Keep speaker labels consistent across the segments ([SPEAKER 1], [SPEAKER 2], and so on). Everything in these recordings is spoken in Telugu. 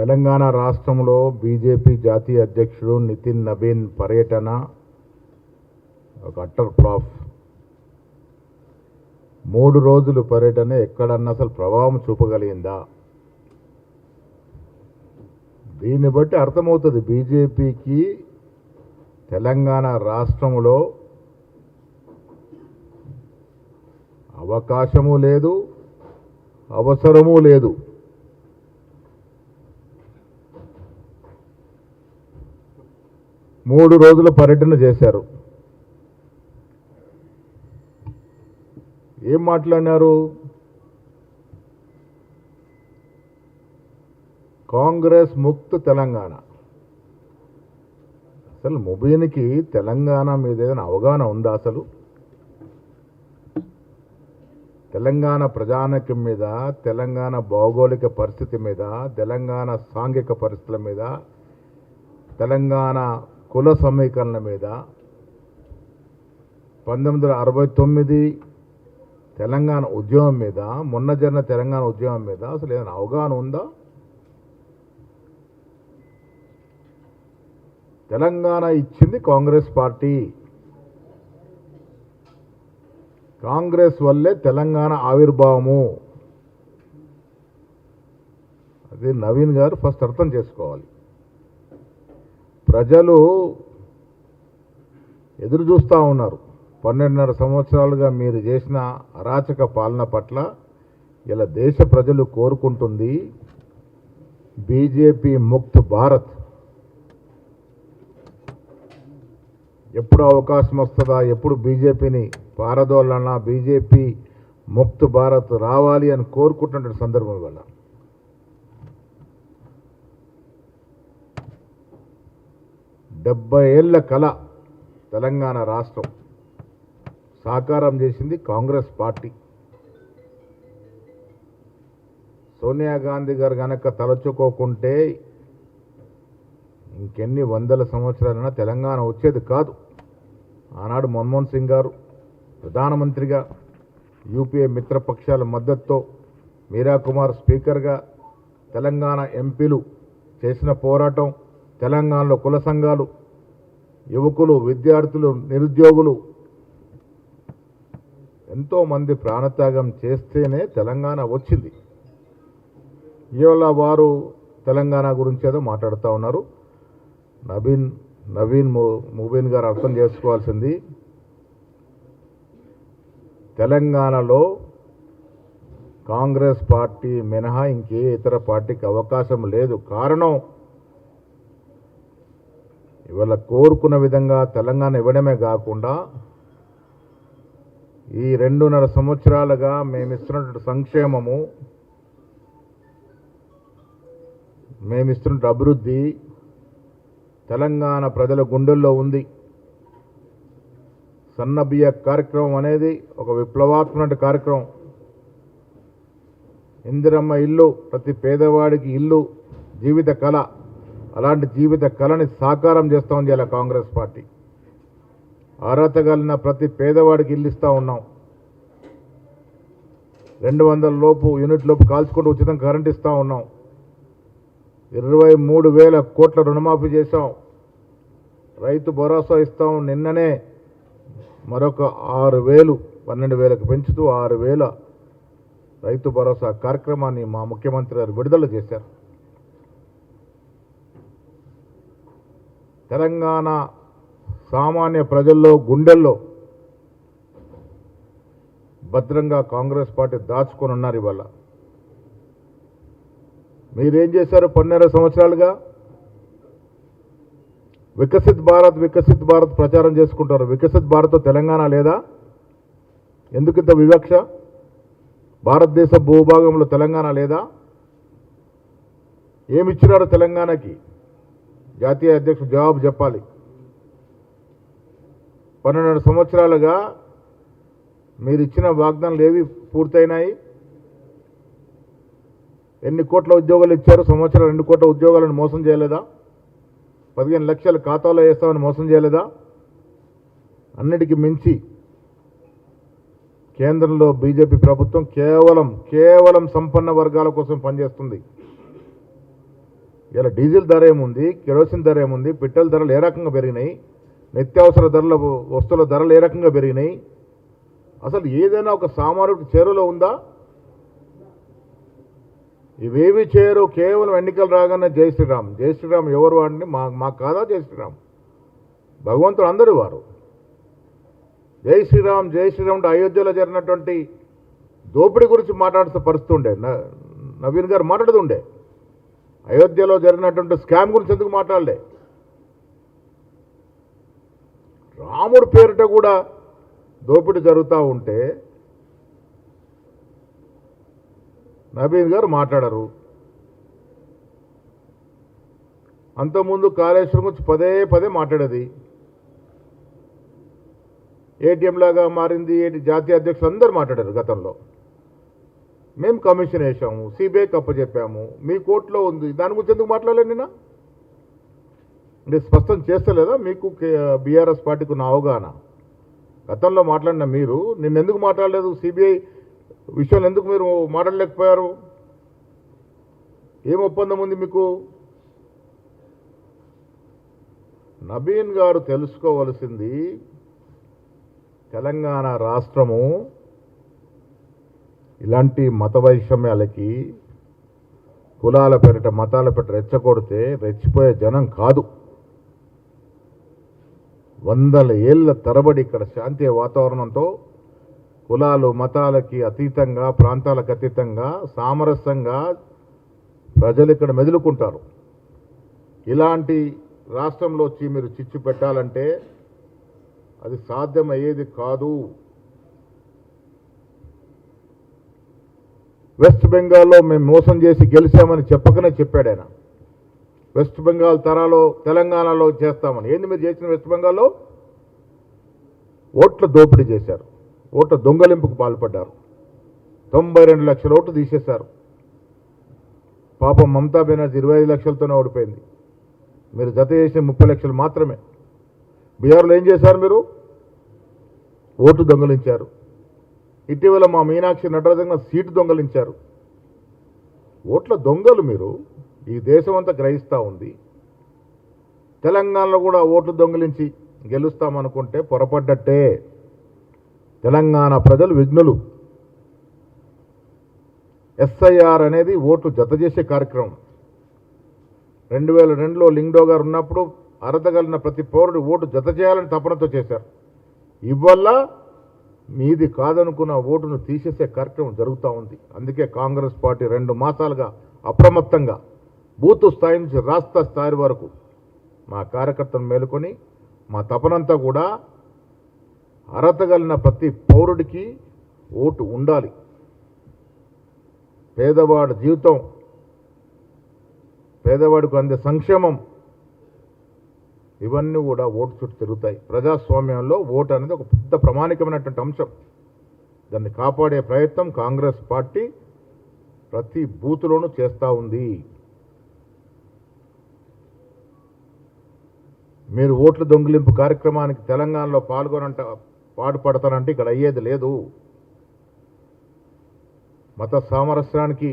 [SPEAKER 1] తెలంగాణ రాష్ట్రంలో బీజేపీ జాతీయ అధ్యక్షుడు నితిన్ నబీన్ పర్యటన ఒక అట్టర్ ఫ్లాప్. 3 రోజులు పర్యటన ఎక్కడన్నా అసలు ప్రభావం చూపగలిగిందా? దీన్ని బట్టి అర్థమవుతుంది బీజేపీకి తెలంగాణ రాష్ట్రంలో అవకాశము లేదు, అవసరము లేదు. మూడు రోజుల పర్యటన చేశారు. ఏం మాట్లాడినారు? కాంగ్రెస్ ముక్త్ తెలంగాణ. అసలు ముబీన్కి తెలంగాణ మీద ఏదైనా అవగాహన ఉందా? అసలు తెలంగాణ ప్రజానీకం మీద, తెలంగాణ భౌగోళిక పరిస్థితి మీద, తెలంగాణ సాంఘిక పరిస్థితుల మీద, తెలంగాణ కుల సమీకరణ మీద, 1969 తెలంగాణ ఉద్యమం మీద, మొన్న జరిగిన తెలంగాణ ఉద్యమం మీద అసలు ఏదైనా అవగాహన ఉందా? తెలంగాణ ఇచ్చింది కాంగ్రెస్ పార్టీ. కాంగ్రెస్ వల్లే తెలంగాణ ఆవిర్భావము. అది నవీన్ గారు ఫస్ట్ అర్థం చేసుకోవాలి. ప్రజలు ఎదురు చూస్తూ ఉన్నారు. 12.5 సంవత్సరాలుగా మీరు చేసిన అరాచక పాలన పట్ల ఇలా దేశ ప్రజలు కోరుకుంటుంది బీజేపీ ముక్త్ భారత్. ఎప్పుడు అవకాశం వస్తుందా, ఎప్పుడు బీజేపీని పారదోలన, బీజేపీ ముక్త్ భారత్ రావాలి అని కోరుకుంటున్న సందర్భం వల్ల 70 ఏళ్ల కళ తెలంగాణ రాష్ట్రం సాకారం చేసింది కాంగ్రెస్ పార్టీ. సోనియా గాంధీ గారు కనుక తలచుకోకుంటే ఇంకెన్ని వందల సంవత్సరాలైనా తెలంగాణ వచ్చేది కాదు. ఆనాడు మన్మోహన్ సింగ్ గారు ప్రధానమంత్రిగా, యూపీఏ మిత్రపక్షాల మద్దతుతో మీరా కుమార్ స్పీకర్గా, తెలంగాణ ఎంపీలు చేసిన పోరాటం, తెలంగాణలో కుల సంఘాలు, యువకులు, విద్యార్థులు, నిరుద్యోగులు ఎంతోమంది ప్రాణత్యాగం చేస్తేనే తెలంగాణ వచ్చింది. ఇవాళ వారు తెలంగాణ గురించి ఏదో మాట్లాడుతూ ఉన్నారు. నవీన్ ముబీన్ గారు అర్థం చేసుకోవాల్సింది, తెలంగాణలో కాంగ్రెస్ పార్టీ మినహా ఇంకే ఇతర పార్టీకి అవకాశం లేదు. కారణం ఇవాళ కోరుకున్న విధంగా తెలంగాణ ఇవ్వడమే కాకుండా ఈ 2.5 సంవత్సరాలుగా మేమిస్తున్నటువంటి సంక్షేమము, మేమిస్తున్న అభివృద్ధి తెలంగాణ ప్రజల గుండెల్లో ఉంది. సన్నబియ్య కార్యక్రమం అనేది ఒక విప్లవాత్మక కార్యక్రమం. ఇందిరమ్మ ఇల్లు, ప్రతి పేదవాడికి ఇల్లు జీవిత కళ. అలాంటి జీవిత కళని సాకారం చేస్తూ ఉంది ఇలా కాంగ్రెస్ పార్టీ. అర్హత కలిగిన ప్రతి పేదవాడికి ఇల్లు ఇస్తూ ఉన్నాం. 200 లోపు యూనిట్ లోపు కాల్చుకుంటూ ఉచితంగా కరెంట్ ఇస్తూ ఉన్నాం. 23,000 కోట్ల రుణమాఫీ చేశాం. రైతు భరోసా ఇస్తాం. నిన్ననే మరొక 6,000, 12,000కు పెంచుతూ 6,000 రైతు భరోసా కార్యక్రమాన్ని మా ముఖ్యమంత్రి గారు విడుదల చేశారు. తెలంగాణ సామాన్య ప్రజల్లో గుండెల్లో భద్రంగా కాంగ్రెస్ పార్టీ దాచుకొని ఉన్నారు. ఇవాళ మీరేం చేశారు? 12 సంవత్సరాలుగా వికసిత్ భారత్ వికసిత్ భారత్ ప్రచారం చేసుకుంటారు. వికసిత్ భారత్ తెలంగాణ లేదా? ఎందుకింత వివక్ష? భారతదేశ భూభాగంలో తెలంగాణ లేదా? ఏమిచ్చినారు తెలంగాణకి? జాతీయ అధ్యక్షుడు జవాబు చెప్పాలి. 12 సంవత్సరాలుగా మీరు ఇచ్చిన వాగ్దానాలు ఏవి పూర్తయినాయి? ఎన్ని కోట్ల ఉద్యోగాలు ఇచ్చారు? సంవత్సరం 2 కోట్ల ఉద్యోగాలను మోసం చేయలేదా? 15 లక్షల ఖాతాలో వేస్తామని మోసం చేయలేదా? అన్నిటికీ మించి కేంద్రంలో బీజేపీ ప్రభుత్వం కేవలం సంపన్న వర్గాల కోసం పనిచేస్తుంది. ఇలా డీజిల్ ధర ఏముంది, కెరోసిన్ ధర ఏముంది, పెట్రోల్ ధరలు ఏ రకంగా పెరిగినాయి, నిత్యావసర ధరల వస్తువుల ధరలు ఏ రకంగా పెరిగినాయి, అసలు ఏదైనా ఒక సామాన్యుడికి చేరువలో ఉందా? ఇవేవి చేయరు. కేవలం ఎన్నికలు రాగానే జై శ్రీరామ్. జై శ్రీరామ్ ఎవరు వాడిని? మాకు కాదా జై శ్రీరామ్? భగవంతుడు అందరూ వారు. జై శ్రీరామ్ జై శ్రీరామ్ అంటే అయోధ్యలో జరిగినటువంటి దోపిడీ గురించి మాట్లాడుతూ పరుస్తుండే నవీన్ గారు మాట్లాడుతుండే. అయోధ్యలో జరిగినటువంటి స్కామ్ గురించి ఎందుకు మాట్లాడలే? రాముడి పేరిట కూడా దోపిడీ జరుగుతూ ఉంటే నవీన్ గారు మాట్లాడరు. అంతకుముందు కాళేశ్వరం గురించి పదే పదే మాట్లాడేది. ఏటీఎం లాగా మారింది, జాతీయ అధ్యక్షులు అందరూ మాట్లాడారు గతంలో. మేము కమిషన్ వేసాము, సిబిఐకి అప్పచెప్పాము, మీ కోర్టులో ఉంది, దాని గురించి ఎందుకు మాట్లాడలేదు? నిన్న అంటే స్పష్టం చేస్తలేదా మీకు బీఆర్ఎస్ పార్టీకి ఉన్న అవగాహన? గతంలో మాట్లాడిన మీరు నిన్నెందుకు మాట్లాడలేదు? సిబిఐ విషయంలో ఎందుకు మీరు మాట్లాడలేకపోయారు? ఏం ఒప్పందం ఉంది మీకు? నవీన్ గారు తెలుసుకోవలసింది, తెలంగాణ రాష్ట్రము ఇలాంటి మత వైషమ్యాలకి, కులాల పేరిట మతాల పేరిట రెచ్చగొడితే రెచ్చిపోయే జనం కాదు. వందల ఏళ్ల తరబడి ఇక్కడ శాంతి వాతావరణంతో కులాలు మతాలకి అతీతంగా, ప్రాంతాలకు అతీతంగా సామరస్యంగా ప్రజలు ఇక్కడ మెదులుకుంటారు. ఇలాంటి రాష్ట్రంలో వచ్చి మీరు చిచ్చు పెట్టాలంటే అది సాధ్యమయ్యేది కాదు. వెస్ట్ బెంగాల్లో మేము మోసం చేసి గెలిచామని చెప్పకనే చెప్పాడు ఆయన. వెస్ట్ బెంగాల్ తరాలో తెలంగాణలో చేస్తామని. ఏంది మీరు చేసిన? వెస్ట్ బెంగాల్లో ఓట్ల దోపిడీ చేశారు, ఓట్ల దొంగలింపుకు పాల్పడ్డారు. 92 లక్షల ఓట్లు తీసేశారు. పాపం మమతా బెనర్జీ 25 లక్షలతోనే ఓడిపోయింది. మీరు జత చేసిన 30 లక్షలు మాత్రమే. బీహార్లో ఏం చేశారు? మీరు ఓటు దొంగలించారు. ఇటీవల మా మీనాక్షి నటరాజన్ సీటు దొంగలించారు. ఓట్ల దొంగలు మీరు. ఈ దేశం అంతా గ్రహిస్తూ ఉంది. తెలంగాణలో కూడా ఓట్లు దొంగిలించి గెలుస్తామనుకుంటే పొరపడ్డట్టే. తెలంగాణ ప్రజలు విఘ్నులు. ఎస్ఐఆర్ అనేది ఓట్లు జత చేసే కార్యక్రమం. 2002లో లింగ్డో గారు ఉన్నప్పుడు అర్హతగలిగిన ప్రతి పౌరుడు ఓటు జత చేయాలని తపనతో చేశారు. ఇవల్ల మీది కాదనుకున్న ఓటును తీసేసే కార్యక్రమం జరుగుతూ ఉంది. అందుకే కాంగ్రెస్ పార్టీ 2 మాసాలుగా అప్రమత్తంగా బూత్ స్థాయి నుంచి రాష్ట్ర స్థాయి వరకు మా కార్యకర్తను మేలుకొని మా తపనంతా కూడా అర్హతగలిగిన ప్రతి పౌరుడికి ఓటు ఉండాలి. పేదవాడి జీవితం, పేదవాడికి అందే సంక్షేమం, ఇవన్నీ కూడా ఓటు చుట్టూ తిరుగుతాయి. ప్రజాస్వామ్యంలో ఓటు అనేది ఒక పెద్ద ప్రామాణికమైనటువంటి అంశం. దాన్ని కాపాడే ప్రయత్నం కాంగ్రెస్ పార్టీ ప్రతి బూత్లోనూ చేస్తూ ఉంది. మీరు ఓట్ల దొంగిలింపు కార్యక్రమానికి తెలంగాణలో పాటుపడతానంటే ఇక్కడ అయ్యేది లేదు. మత సామరస్యానికి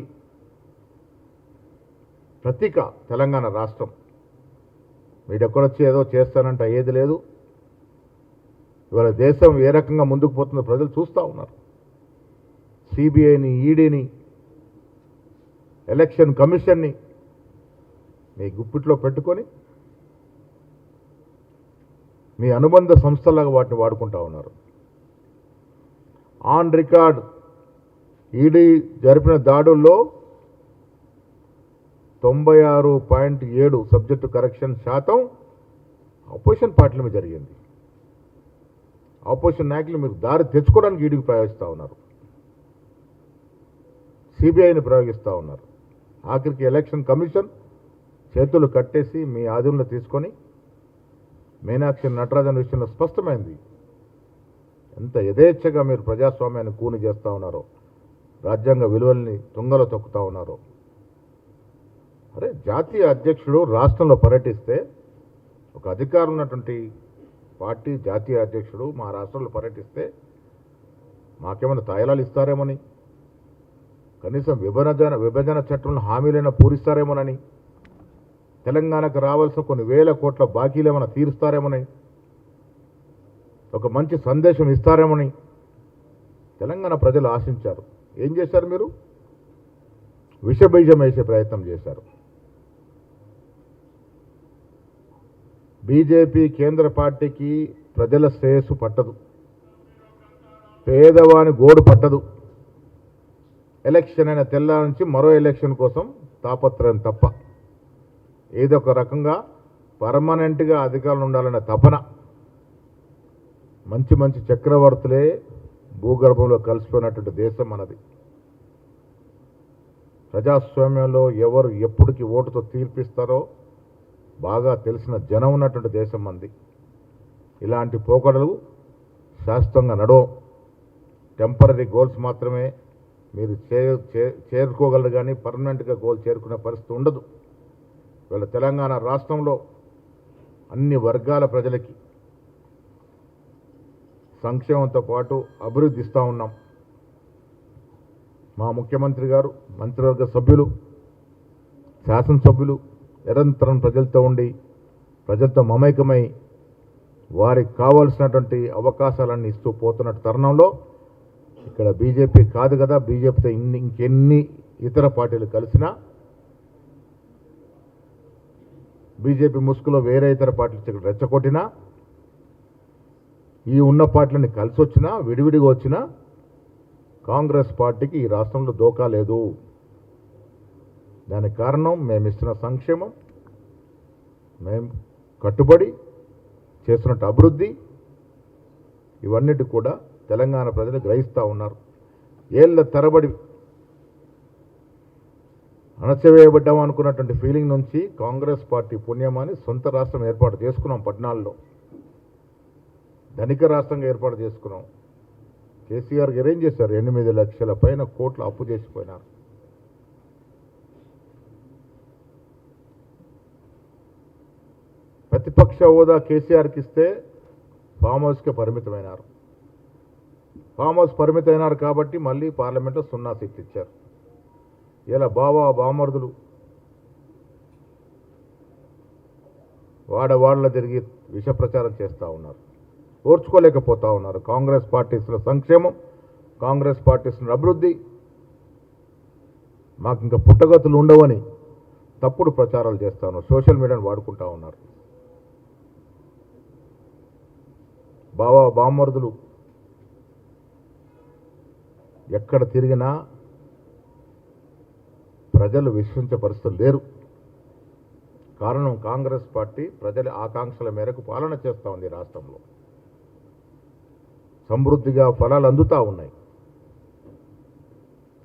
[SPEAKER 1] ప్రతీక తెలంగాణ రాష్ట్రం. మీరు ఎక్కడొచ్చి ఏదో చేస్తానంటే అయ్యేది లేదు. ఇవాళ దేశం ఏ రకంగా ముందుకు పోతుందో ప్రజలు చూస్తూ ఉన్నారు. సిబిఐని, ఈడీని, ఎలక్షన్ కమిషన్ని మీ గుప్పిట్లో పెట్టుకొని మీ అనుబంధ సంస్థలాగా వాటిని వాడుకుంటూ ఉన్నారు. ఆన్ రికార్డ్ ఈడీ జరిపిన దాడుల్లో 96.7 సబ్జెక్టు కరెక్షన్ శాతం ఆపోజిషన్ పార్టీల మీద జరిగింది. ఆపోజిషన్ నాయకులు మీరు దారి తెచ్చుకోవడానికి ఈడీకి ప్రయోగిస్తూ ఉన్నారు, సిబిఐని ప్రయోగిస్తూ ఉన్నారు. ఆఖరికి ఎలక్షన్ కమిషన్ చేతులు కట్టేసి మీ ఆధీనంలో తీసుకొని మీనాక్షి నటరాజన్ విషయంలో స్పష్టమైంది ఎంత యథేచ్ఛగా మీరు ప్రజాస్వామ్యాన్ని కూని చేస్తూ ఉన్నారో, రాజ్యాంగ విలువల్ని తుంగలో తొక్కుతూ ఉన్నారో. అరే, జాతీయ అధ్యక్షుడు రాష్ట్రంలో పర్యటిస్తే, ఒక అధికారం ఉన్నటువంటి పార్టీ జాతీయ అధ్యక్షుడు మా రాష్ట్రంలో పర్యటిస్తే మాకేమైనా తాయిలాలు ఇస్తారేమని, కనీసం విభజన చట్టంలో హామీలైనా పూరిస్తారేమోనని, తెలంగాణకు రావాల్సిన కొన్ని వేల కోట్ల బాకీలేమన్నా తీరుస్తారేమని, ఒక మంచి సందేశం ఇస్తారేమని తెలంగాణ ప్రజలు ఆశించారు. ఏం చేశారు మీరు? విషబీజం వేసే ప్రయత్నం చేశారు. బీజేపీ కేంద్ర పార్టీకి ప్రజల శ్రేయస్సు పట్టదు, పేదవాని గోడు పట్టదు. ఎలక్షన్ అయిన తెల్ల నుంచి మరో ఎలక్షన్ కోసం తాపత్రయం తప్ప, ఏదో ఒక రకంగా పర్మనెంట్గా అధికారులు ఉండాలనే తపన. మంచి మంచి చక్రవర్తులే భూగర్భంలో కలిసిపోయినటువంటి దేశం మనది. ప్రజాస్వామ్యంలో ఎవరు ఎప్పటికి ఓటుతో తీర్పిస్తారో బాగా తెలిసిన జనం ఉన్నటువంటి దేశం మంది. ఇలాంటి పోకడలు శాశ్వతంగా నడవ, టెంపరీ గోల్స్ మాత్రమే మీరు చేరుకోగలరు, కానీ పర్మనెంట్గా గోల్ చేరుకునే పరిస్థితి ఉండదు. వీళ్ళ తెలంగాణ రాష్ట్రంలో అన్ని వర్గాల ప్రజలకి సంక్షేమంతో పాటు అభివృద్ధి ఇస్తూ ఉన్నాం. మా ముఖ్యమంత్రి గారు, మంత్రివర్గ సభ్యులు, శాసనసభ్యులు నిరంతరం ప్రజలతో ఉండి ప్రజలతో మమేకమై వారికి కావాల్సినటువంటి అవకాశాలన్నీ ఇస్తూ పోతున్న తరుణంలో ఇక్కడ బీజేపీ కాదు కదా, బీజేపీతో ఇంకెన్ని ఇతర పార్టీలు కలిసినా, బీజేపీ ముసుగులో వేరే ఇతర పార్టీలు రెచ్చగొట్టినా, ఈ ఉన్న పార్టీలని కలిసి వచ్చినా విడివిడిగా వచ్చినా కాంగ్రెస్ పార్టీకి ఈ రాష్ట్రంలో దోకా లేదు. దానికి కారణం మేము ఇస్తున్న సంక్షేమం, మేము కట్టుబడి చేస్తున్నట్టు అభివృద్ధి, ఇవన్నిటి కూడా తెలంగాణ ప్రజలు గ్రహిస్తూ ఉన్నారు. ఏళ్ళ తరబడి అణచివేయబడ్డాం అనుకున్నటువంటి ఫీలింగ్ నుంచి కాంగ్రెస్ పార్టీ పుణ్యమాని సొంత రాష్ట్రం ఏర్పాటు చేసుకున్నాం. 14లో ధనిక రాష్ట్రంగా ఏర్పాటు చేసుకున్నాం. కేసీఆర్ గారు ఏం చేశారు? 8 లక్షల పైన కోట్ల అప్పు చేసిపోయినారు. ప్రతిపక్ష హోదా కేసీఆర్కి ఇస్తే ఫామ్ హౌస్కే పరిమితమైనారు. ఫామ్ హౌస్ పరిమితమైనారు కాబట్టి మళ్ళీ పార్లమెంట్లో 0 సీట్లు ఇచ్చారు. ఇలా బామర్దులు వాడవాడలో తిరిగి విష ప్రచారం చేస్తూ ఉన్నారు. ఓర్చుకోలేకపోతా ఉన్నారు. కాంగ్రెస్ పార్టీ ఇస్తున్న సంక్షేమం, కాంగ్రెస్ పార్టీ ఇస్తున్న అభివృద్ధి, మాకు ఇంకా పుట్టగతులు ఉండవని తప్పుడు ప్రచారాలు చేస్తూ ఉన్నారు. సోషల్ మీడియాను వాడుకుంటూ ఉన్నారు. బామర్దులు ఎక్కడ తిరిగినా ప్రజలు విశ్వసించే పరిస్థితులు లేరు. కారణం కాంగ్రెస్ పార్టీ ప్రజల ఆకాంక్షల మేరకు పాలన చేస్తూ ఉంది. రాష్ట్రంలో సమృద్ధిగా ఫలాలు అందుతూ ఉన్నాయి.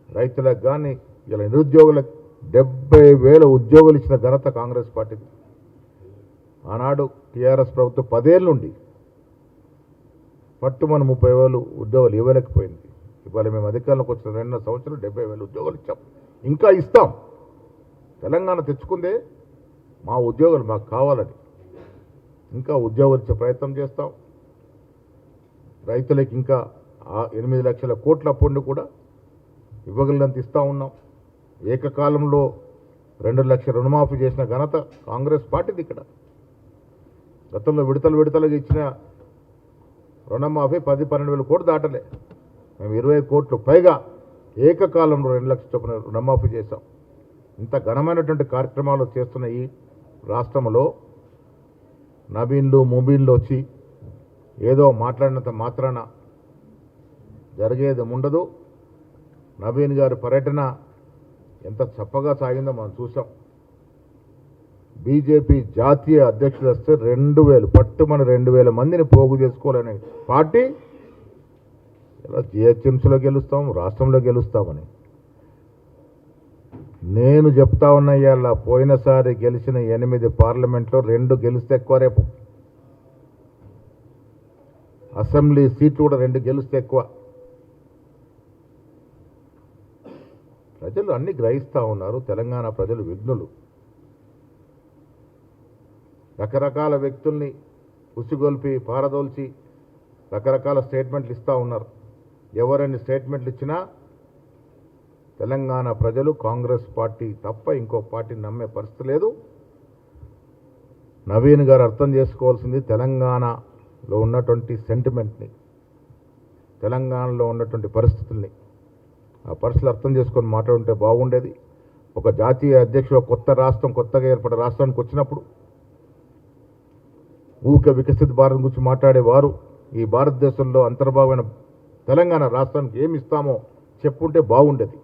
[SPEAKER 1] రైతులకు కానీ ఇలా నిరుద్యోగులకు 70,000 ఉద్యోగులు ఇచ్చిన ఘనత కాంగ్రెస్ పార్టీది. ఆనాడు టీఆర్ఎస్ ప్రభుత్వం 10 ఏళ్ళ నుండి పట్టుమని 30,000 ఉద్యోగాలు ఇవ్వలేకపోయింది. ఇవాళ మేము అధికారంలోకి వచ్చిన 2 సంవత్సరాలు 70,000 ఉద్యోగాలు ఇచ్చాం. ఇంకా ఇస్తాం. తెలంగాణ తెచ్చుకుందే మా ఉద్యోగాలు మాకు కావాలని. ఇంకా ఉద్యోగాలు ఇచ్చే ప్రయత్నం చేస్తాం. రైతులకు ఇంకా 8 లక్షల కోట్ల అప్పుండి కూడా ఇవ్వగలిగినంత ఇస్తూ ఉన్నాం. ఏకకాలంలో 2 లక్షల రుణమాఫీ చేసిన ఘనత కాంగ్రెస్ పార్టీది. ఇక్కడ గతంలో విడతలుగా ఇచ్చిన రుణమాఫీ 10-12 వేల కోట్లు దాటలే. మేము 20 కోట్లు పైగా ఏకకాలంలో 2 లక్షల చొప్పున రుణమాఫీ చేశాం. ఇంత ఘనమైనటువంటి కార్యక్రమాలు చేస్తున్న ఈ రాష్ట్రంలో నవీన్లు ముబీన్లు వచ్చి ఏదో మాట్లాడినంత మాత్రాన జరిగేది ఉండదు. నవీన్ గారి పర్యటన ఎంత చప్పగా సాగిందో మనం చూసాం. బీజేపీ జాతీయ అధ్యక్షుడు వస్తే 2,000 పట్టుమని 2,000 మందిని పోగు చేసుకోవాలనే పార్టీ ఇలా జిహెచ్ఎంసీలో గెలుస్తాం, రాష్ట్రంలో గెలుస్తామని నేను చెప్తా ఉన్నా. ఇవాళ పోయినసారి గెలిచిన 8 పార్లమెంట్లో 2 గెలిస్తే ఎక్కువ, రేపు అసెంబ్లీ సీట్లు కూడా 2 గెలిస్తే ఎక్కువ. ప్రజలు అన్ని గ్రహిస్తూ ఉన్నారు. తెలంగాణ ప్రజలు విఘ్నులు. రకరకాల వ్యక్తుల్ని ఉసిగొల్పి పారదోల్చి రకరకాల స్టేట్మెంట్లు ఇస్తూ ఉన్నారు. ఎవరైనా స్టేట్మెంట్లు ఇచ్చినా తెలంగాణ ప్రజలు కాంగ్రెస్ పార్టీ తప్ప ఇంకో పార్టీని నమ్మే పరిస్థితి లేదు. నవీన్ గారు అర్థం చేసుకోవాల్సింది తెలంగాణలో ఉన్నటువంటి సెంటిమెంట్ని, తెలంగాణలో ఉన్నటువంటి పరిస్థితుల్ని, ఆ పరిస్థితులు అర్థం చేసుకొని మాట్లాడుంటే బాగుండేది. ఒక జాతీయ అధ్యక్షుడు కొత్త రాష్ట్రం, కొత్తగా ఏర్పడే రాష్ట్రానికి వచ్చినప్పుడు ఊకే వికసిత భారత్ గురించి మాట్లాడేవారు ఈ భారతదేశంలో అంతర్భాగమైన తెలంగాణ రాష్ట్రానికి ఏమి ఇస్తామో చెప్పుంటే బాగుండేది.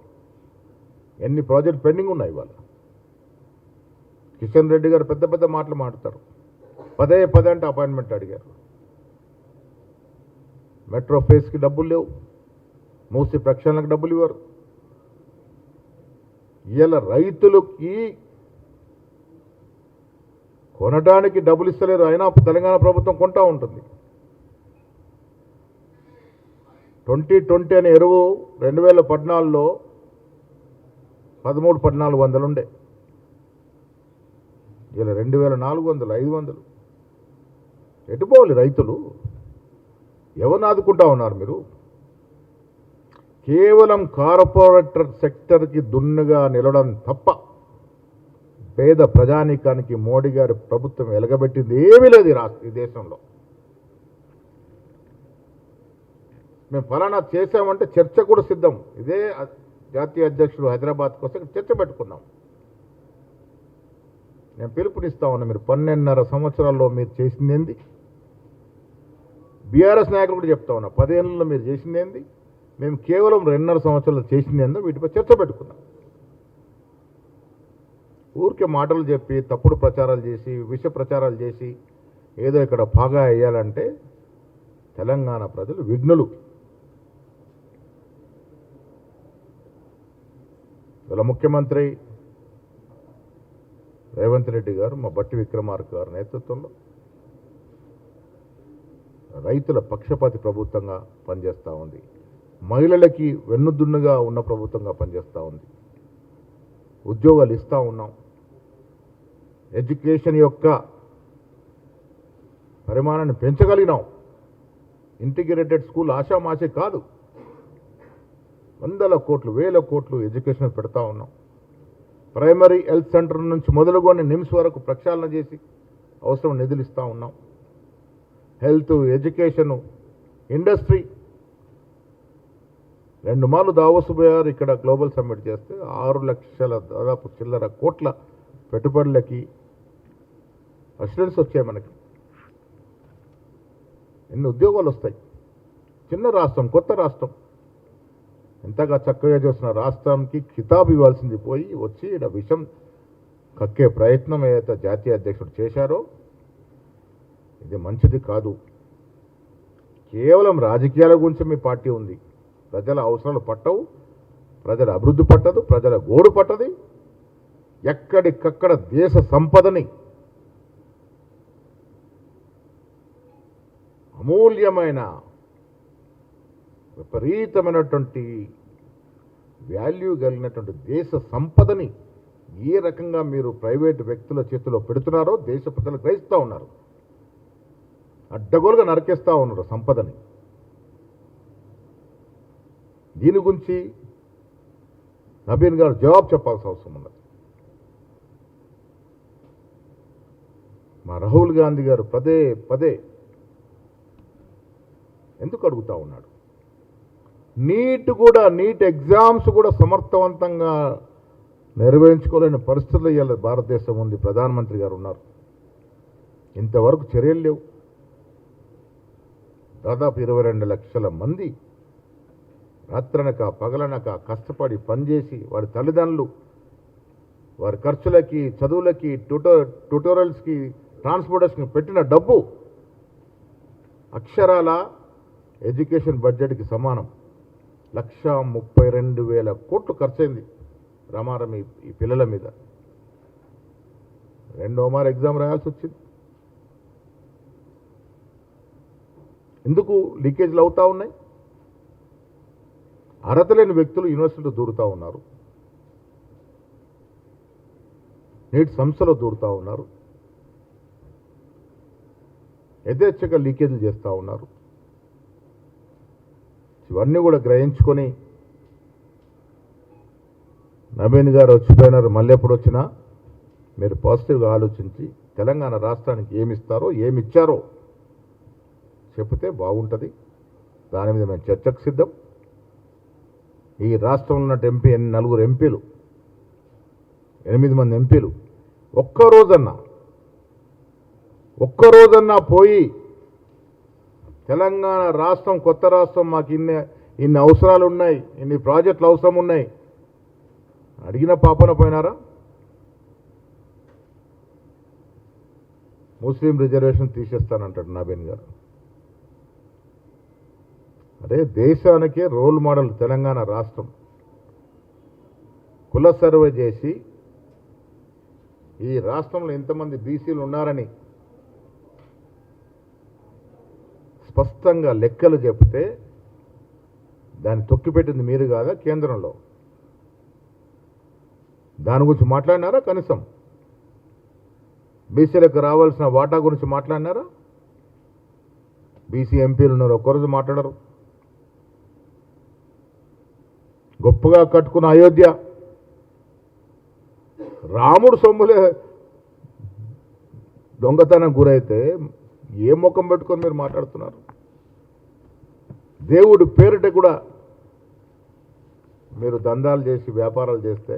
[SPEAKER 1] ఎన్ని ప్రాజెక్టులు పెండింగ్ ఉన్నాయి ఇవాళ. కిషన్ రెడ్డి గారు పెద్ద పెద్ద మాటలు మాట్లాడతారు, పదే అంటే అపాయింట్మెంట్ అడిగారు. మెట్రో ఫేస్కి డబ్బులు లేవు, మూసి ప్రక్షాళనకు డబ్బులు ఇవ్వరు. ఇలా రైతులకి కొనడానికి డబ్బులు ఇస్తలేరు, అయినా తెలంగాణ ప్రభుత్వం కొంటా ఉంటుంది. 2020 అనే ఎరువు 2014లో 13-1400 ఉండే, ఇలా 2400, 500. ఎటుపోవాలి రైతులు? ఎవరిని ఆదుకుంటా ఉన్నారు మీరు? కేవలం కార్పొరేటర్ సెక్టర్కి దున్నుగా నిలవడం తప్ప పేద ప్రజానీకానికి మోడీ గారి ప్రభుత్వం ఎలగబెట్టింది ఏమీ లేదు ఈ దేశంలో. మేము ఫలానా చేశామంటే చర్చ కూడా సిద్ధం. ఇదే జాతీయ అధ్యక్షుడు హైదరాబాద్కి వస్తే చర్చ పెట్టుకుందాం. నేను పిలుపునిస్తా ఉన్నా, మీరు 12.5 సంవత్సరాల్లో మీరు చేసింది ఏంది? బీఆర్ఎస్ నాయకులు కూడా చెప్తా ఉన్నా, 10 ఏళ్ళలో మీరు చేసింది ఏంది? మేము కేవలం 2.5 సంవత్సరాలు చేసింది ఏందో వీటిపై చర్చ పెట్టుకుందాం. ఊరికే మాటలు చెప్పి తప్పుడు ప్రచారాలు చేసి విష ప్రచారాలు చేసి ఏదో ఇక్కడ బాగా వేయాలంటే తెలంగాణ ప్రజలు విఘ్నులు. ఇలా ముఖ్యమంత్రి రేవంత్ రెడ్డి గారు, మా బట్టి విక్రమార్క గారి నేతృత్వంలో రైతుల పక్షపాతి ప్రభుత్వంగా పనిచేస్తూ ఉంది. మహిళలకి వెన్నుదున్నుగా ఉన్న ప్రభుత్వంగా పనిచేస్తూ ఉంది. ఉద్యోగాలు ఇస్తూ ఉన్నాం. ఎడ్యుకేషన్ యొక్క పరిమాణాన్ని పెంచగలిగినాం. ఇంటిగ్రేటెడ్ స్కూల్ ఆషామాషి కాదు, 100 కోట్లు 1000 కోట్లు ఎడ్యుకేషన్ పెడతా ఉన్నాం. ప్రైమరీ హెల్త్ సెంటర్ నుంచి మొదలుకొని నిమ్స్ వరకు ప్రక్షాళన చేసి అవసరం నిధులు ఇస్తూ ఉన్నాం. హెల్త్, ఎడ్యుకేషను, ఇండస్ట్రీ 2 మార్లు దావోస్ పోయారు. ఇక్కడ గ్లోబల్ సమ్మిట్ చేస్తే 6 లక్షల దాదాపు చిల్లర కోట్ల పెట్టుబడులకి అష్యూరెన్స్ వచ్చాయి. మనకి ఎన్ని ఉద్యోగాలు వస్తాయి? చిన్న రాష్ట్రం, కొత్త రాష్ట్రం, ఎంతగా చక్కగా చేస్తున్న రాష్ట్రానికి కితాబు ఇవ్వాల్సింది పోయి వచ్చి ఇక్కడ విషం కక్కే ప్రయత్నం ఏదైతే జాతీయ అధ్యక్షుడు చేశారో ఇది మంచిది కాదు. కేవలం రాజకీయాల గురించి మీ పార్టీ ఉంది. ప్రజల అవసరాలు పట్టవు, ప్రజల అభివృద్ధి పట్టదు, ప్రజల గోడు పట్టది. ఎక్కడికక్కడ దేశ సంపదని, అమూల్యమైన విపరీతమైనటువంటి వాల్యూ కలిగినటువంటి దేశ సంపదని ఏ రకంగా మీరు ప్రైవేటు వ్యక్తుల చేతిలో పెడుతున్నారో దేశ ప్రజలు గ్రహిస్తూ ఉన్నారు. అడ్డగోలుగా నరికేస్తూ ఉన్నారు సంపదని. దీని గురించి నవీన్ గారు జవాబు చెప్పాల్సిన అవసరం ఉన్నది. మా రాహుల్ గాంధీ గారు పదే ఎందుకు అడుగుతూ ఉన్నాడు? నీట్ ఎగ్జామ్స్ కూడా సమర్థవంతంగా నిర్వహించుకోలేని పరిస్థితుల్లో ఇవాళ భారతదేశం ఉంది. ప్రధానమంత్రి గారు ఉన్నారు. ఇంతవరకు చర్యలు లేవు. దాదాపు 22 లక్షల మంది రాత్రనక పగలనక కష్టపడి పనిచేసి వారి తల్లిదండ్రులు వారి ఖర్చులకి, చదువులకి, ట్యూటోరియల్స్కి, ట్రాన్స్పోర్టేషన్కి పెట్టిన డబ్బు అక్షరాల ఎడ్యుకేషన్ బడ్జెట్కి సమానం. 1,32,000 కోట్లు ఖర్చయింది రామారం ఈ పిల్లల మీద. 2వ మారు ఎగ్జామ్ రాయాల్సి వచ్చింది. ఎందుకు లీకేజ్లు అవుతూ ఉన్నాయి? అర్హత లేని వ్యక్తులు యూనివర్సిటీలో దూరుతూ ఉన్నారు, నీట్ సంస్థలో దూరుతూ ఉన్నారు, యథేచ్ఛగా లీకేజీలు చేస్తూ ఉన్నారు. ఇవన్నీ కూడా గ్రహించుకొని నవీన్ గారు వచ్చిపోయినారు. మళ్ళీ ఎప్పుడు వచ్చినా మీరు పాజిటివ్గా ఆలోచించి తెలంగాణ రాష్ట్రానికి ఏమిస్తారో ఏమిచ్చారో చెప్తే బాగుంటుంది. దాని మీద మేము చర్చకు సిద్ధం. ఈ రాష్ట్రంలో ఉన్న ఎంపీ 4 ఎంపీలు 8 మంది ఎంపీలు ఒక్కరోజన్నా పోయి తెలంగాణ రాష్ట్రం కొత్త రాష్ట్రం మాకు ఇన్ని అవసరాలు ఉన్నాయి, ఇన్ని ప్రాజెక్టులు అవసరం ఉన్నాయి అడిగిన పాపన పోయినారా? ముస్లిం రిజర్వేషన్ తీసేస్తానంటాడు నవీన్ గారు. అదే దేశానికే రోల్ మోడల్ తెలంగాణ రాష్ట్రం. కుల సర్వే చేసి ఈ రాష్ట్రంలో ఎంతమంది బీసీలు ఉన్నారని స్పష్టంగా లెక్కలు చెప్తే దాన్ని తొక్కిపెట్టింది మీరు కాదా కేంద్రంలో? దాని గురించి మాట్లాడినారా? కనీసం బీసీలకు రావాల్సిన వాటా గురించి మాట్లాడినారా? బీసీ ఎంపీలు ఉన్నారు, ఒక్కరోజు మాట్లాడరు. గొప్పగా కట్టుకున్న అయోధ్య రాముడు సొమ్ములే దొంగతనం గురైతే ఏ ముఖం పెట్టుకొని మీరు మాట్లాడుతున్నారు? దేవుడి పేరిట కూడా మీరు దందాలు చేసి వ్యాపారాలు చేస్తే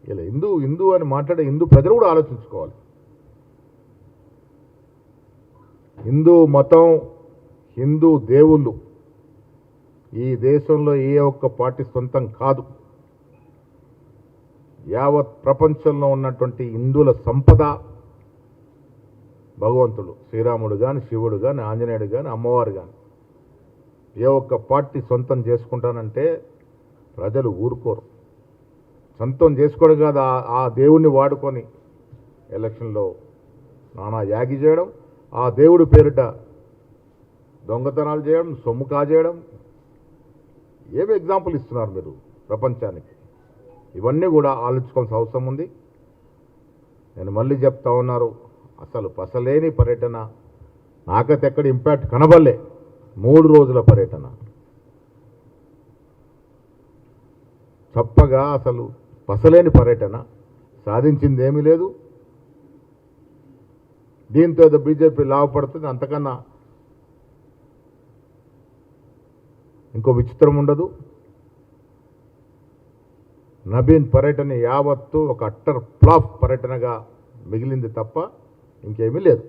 [SPEAKER 1] ఇలా హిందూ అని మాట్లాడే హిందూ ప్రజలు కూడా ఆలోచించుకోవాలి. హిందూ మతం, హిందూ దేవుళ్ళు ఈ దేశంలో ఏ ఒక్క పార్టీ సొంతం కాదు. యావత్ ప్రపంచంలో ఉన్నటువంటి హిందువుల సంపద భగవంతుడు శ్రీరాముడు కానీ, శివుడు కానీ, ఆంజనేయుడు కానీ, అమ్మవారు కానీ ఏ ఒక్క పార్టీ సొంతం చేసుకుంటానంటే ప్రజలు ఊరుకోరు. సొంతం చేసుకోవడం కాదు, ఆ దేవుణ్ణి వాడుకొని ఎలక్షన్లో నానా యాగి చేయడం, ఆ దేవుడి పేరిట దొంగతనాలు చేయడం, సొమ్ము కాజేయడం, ఏమి ఎగ్జాంపుల్ ఇస్తున్నారు మీరు ప్రపంచానికి? ఇవన్నీ కూడా ఆలోచించుకోవాల్సిన అవసరం ఉంది. నేను మళ్ళీ చెప్తా ఉన్నారు, అసలు పసలేని పర్యటన నాకైతే ఎక్కడ ఇంపాక్ట్ కనబడలే. 3 రోజుల పర్యటన చప్పగా అసలు పసలేని పర్యటన, సాధించింది ఏమీ లేదు. దీంతో ఏదో బీజేపీ లాభపడుతుంది, అంతకన్నా ఇంకో విచిత్రం ఉండదు. నవీన్ పర్యటన యావత్తు ఒక అట్టర్ ఫ్లాప్ పర్యటనగా మిగిలింది తప్ప ఇంకేమీ లేదు.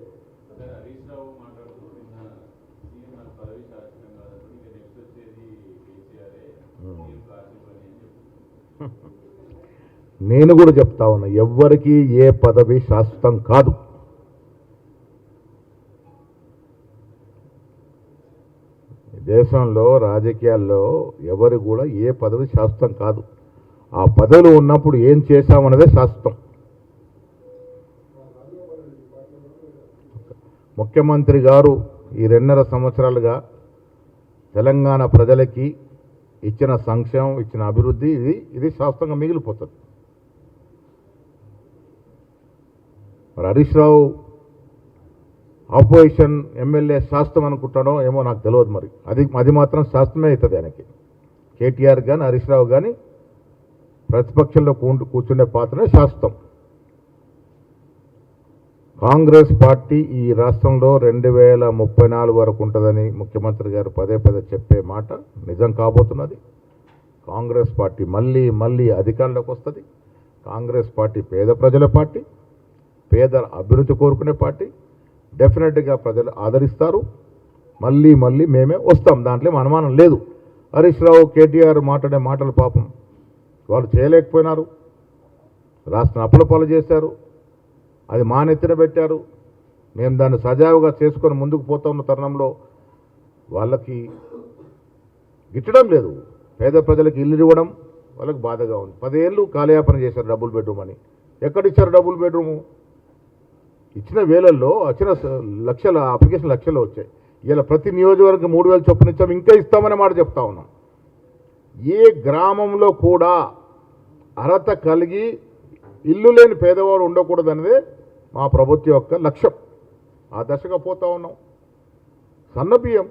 [SPEAKER 1] నేను కూడా చెప్తా ఉన్నా, ఎవ్వరికీ ఏ పదవి శాశ్వతం కాదు. దేశంలో రాజకీయాల్లో ఎవరు కూడా ఏ పదవి శాశ్వతం కాదు. ఆ పదవులు ఉన్నప్పుడు ఏం చేశామన్నదే శాశ్వతం. ముఖ్యమంత్రి గారు ఈ 2.5 సంవత్సరాలుగా తెలంగాణ ప్రజలకి ఇచ్చిన సంక్షేమం, ఇచ్చిన అభివృద్ధి ఇది శాశ్వతంగా మిగిలిపోతుంది. మరి హరీష్ రావు ఆపోజిషన్ ఎమ్మెల్యే శాస్త్రం అనుకుంటాడో ఏమో నాకు తెలియదు. మరి అది మాత్రం శాస్త్రమే అవుతుంది ఆయనకి. కేటీఆర్ కానీ హరీష్ రావు కానీ ప్రతిపక్షంలో కూర్చునే పాత్రనే శాస్త్రం. కాంగ్రెస్ పార్టీ ఈ రాష్ట్రంలో 2034 వరకు ఉంటుందని ముఖ్యమంత్రి గారు పదే చెప్పే మాట నిజం కాబోతున్నది. కాంగ్రెస్ పార్టీ మళ్ళీ అధికారంలోకి వస్తుంది. కాంగ్రెస్ పార్టీ పేద ప్రజల పార్టీ, పేదల అభివృద్ధి కోరుకునే పార్టీ. డెఫినెట్గా ప్రజలు ఆదరిస్తారు. మళ్ళీ మేమే వస్తాం, దాంట్లో అనుమానం లేదు. హరీష్ రావు, కేటీఆర్ మాట్లాడే మాటలు పాపం వాళ్ళు చేయలేకపోయినారు. రాష్ట్రం అప్పులపాలు చేశారు, అది మానెత్తిన పెట్టారు. మేము దాన్ని సజావుగా చేసుకొని ముందుకు పోతా ఉన్న తరుణంలో వాళ్ళకి గిట్టడం లేదు. పేద ప్రజలకు ఇల్లు ఇవ్వడం వాళ్ళకి బాధగా ఉంది. 10 ఏళ్ళు కాలయాపన చేశారు డబుల్ బెడ్రూమ్ అని. ఎక్కడిచ్చారు డబుల్ బెడ్రూము? ఇచ్చిన వేలల్లో వచ్చిన లక్షల అప్లికేషన్ లక్షల్లో వచ్చాయి. ఇలా ప్రతి నియోజకవర్గం 3,000 చొప్పున ఇచ్చాము, ఇంకా ఇస్తామనే మాట చెప్తా ఉన్నాం. ఏ గ్రామంలో కూడా అర్హత కలిగి ఇల్లు లేని పేదవాడు ఉండకూడదనేదే మా ప్రభుత్వం యొక్క లక్ష్యం. ఆ దశగా పోతా ఉన్నాం. సన్న బియ్యం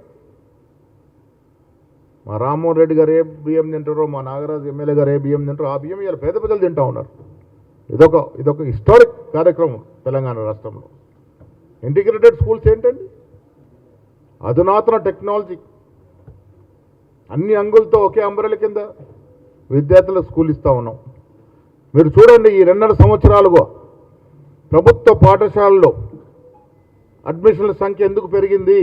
[SPEAKER 1] మా రామ్మోహన్ రెడ్డి గారు ఏ బియ్యం తింటారో, మా నాగరాజు ఎమ్మెల్యే గారు ఏ బియ్యం తింటారో ఆ బియ్యం ఇలా పేద ప్రజలు తింటా ఉన్నారు. ఇదొక హిస్టారిక్ కార్యక్రమం తెలంగాణ రాష్ట్రంలో. ఇంటిగ్రేటెడ్ స్కూల్స్ ఏంటండి? అధునాతన టెక్నాలజీ, అన్ని అంగులతో ఒకే అంబరెల కింద విద్యార్థులకు స్కూల్ ఇస్తూ ఉన్నాం. మీరు చూడండి, ఈ 2.5 సంవత్సరాలుగా ప్రభుత్వ పాఠశాలలో అడ్మిషన్ల సంఖ్య ఎందుకు పెరిగింది?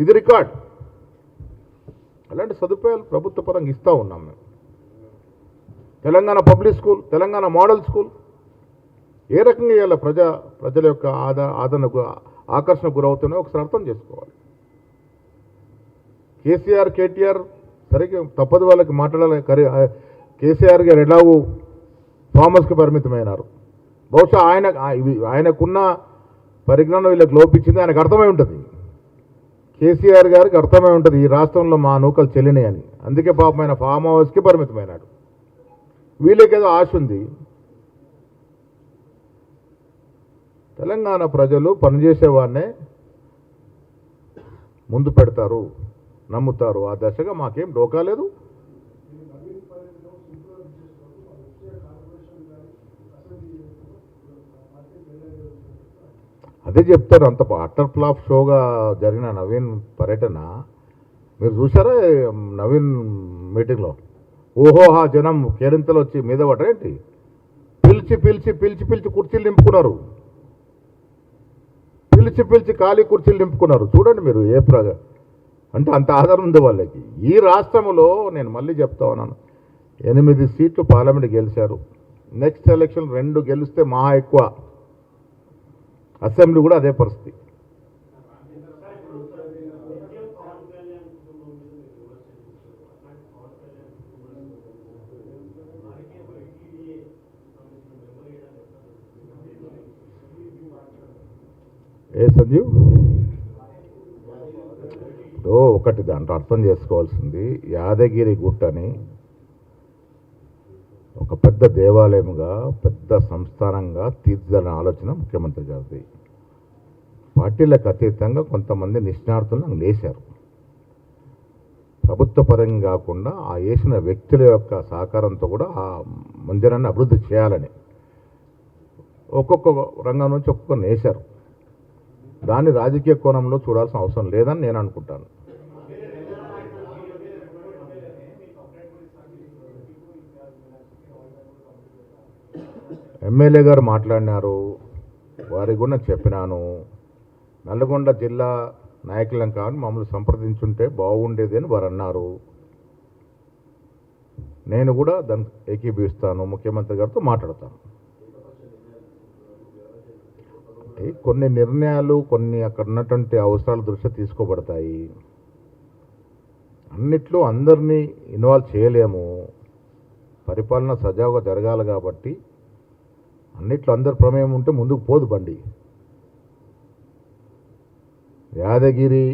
[SPEAKER 1] ఇది రికార్డ్. అలాంటి సదుపాయాలు ప్రభుత్వ పరంగా ఇస్తూ ఉన్నాం మేము. Telangana public school, Telangana model school ఏ రకంగా ఇవ్వాలి ప్రజల యొక్క ఆదరణకు, ఆకర్షణకు గురవుతున్నాయో ఒకసారి అర్థం చేసుకోవాలి. కేసీఆర్, కేటీఆర్ సరిగ్గా తప్పదు, వాళ్ళకి మాట్లాడాలి. కేసీఆర్ గారు ఎలాగూ ఫామ్ హౌస్కి పరిమితమైనారు. బహుశా ఆయనకున్న పరిజ్ఞానం వీళ్ళకి లోపించింది, ఆయనకు అర్థమై ఉంటుంది. కేసీఆర్ గారికి అర్థమై ఉంటుంది ఈ రాష్ట్రంలో మా నూకలు చెల్లినాయని. అందుకే పాపం ఆయన ఫామ్ హౌస్కి పరిమితమైనాడు. వీళ్ళకేదో ఆశ ఉంది. తెలంగాణ ప్రజలు పనిచేసేవాడినే ముందు పెడతారు, నమ్ముతారు. ఆ దశగా మాకేం డోకా లేదు. అదే చెప్తారు, అంత అట్టర్ ఫ్లాప్ షోగా జరిగిన నవీన్ పర్యటన మీరు చూసారా? నవీన్ మీటింగ్లో ఓహోహా జనం కేరింతలు వచ్చి మీద పడరేంటి? పిలిచి పిలిచి పిలిచి పిలిచి కుర్చీలు నింపుకున్నారు. పిలిచి పిలిచి ఖాళీ కుర్చీలు నింపుకున్నారు. చూడండి మీరు అంటే అంత ఆధారం ఉంది వాళ్ళకి. ఈ రాష్ట్రంలో నేను మళ్ళీ చెప్తా ఉన్నాను, 8 సీట్లు పార్లమెంట్ గెలిచారు. నెక్స్ట్ ఎలక్షన్ 2 గెలిస్తే మహా ఎక్కువ. అసెంబ్లీ కూడా అదే పరిస్థితి. సంజీవ్ ఒకటి దాంట్లో అర్థం చేసుకోవాల్సింది, యాదగిరి గుట్టని ఒక పెద్ద దేవాలయంగా, పెద్ద సంస్థానంగా తీర్చిదిద్దాలనే ఆలోచన ముఖ్యమంత్రి గారిది. పార్టీలకు అతీతంగా కొంతమంది నిష్ణార్థులను లేశారు. ప్రభుత్వ పరంగా కాకుండా ఆ వేసిన వ్యక్తుల యొక్క సహకారంతో కూడా ఆ మందిరాన్ని అభివృద్ధి చేయాలని ఒక్కొక్క రంగం నుంచి ఒక్కొక్క నేశారు. దాన్ని రాజకీయ కోణంలో చూడాల్సిన అవసరం లేదని నేను అనుకుంటాను. ఎమ్మెల్యే గారు మాట్లాడినారు, వారికి కూడా చెప్పినాను. నల్గొండ జిల్లా నాయకులను కానీ మమ్మల్ని సంప్రదించుంటే బాగుండేది అని వారు అన్నారు. నేను కూడా దాన్ని ఏకీభవిస్తాను, ముఖ్యమంత్రి గారితో మాట్లాడతాను. కొన్ని నిర్ణయాలు కొన్ని అక్కడ ఉన్నటువంటి అవసరాల దృష్ట్యా తీసుకోబడతాయి. అన్నిట్లో అందరినీ ఇన్వాల్వ్ చేయలేము. పరిపాలన సజావుగా జరగాలి కాబట్టి అన్నిట్లో అందరి ప్రమేయం ఉంటే ముందుకు పోదు బండి. యాదగిరి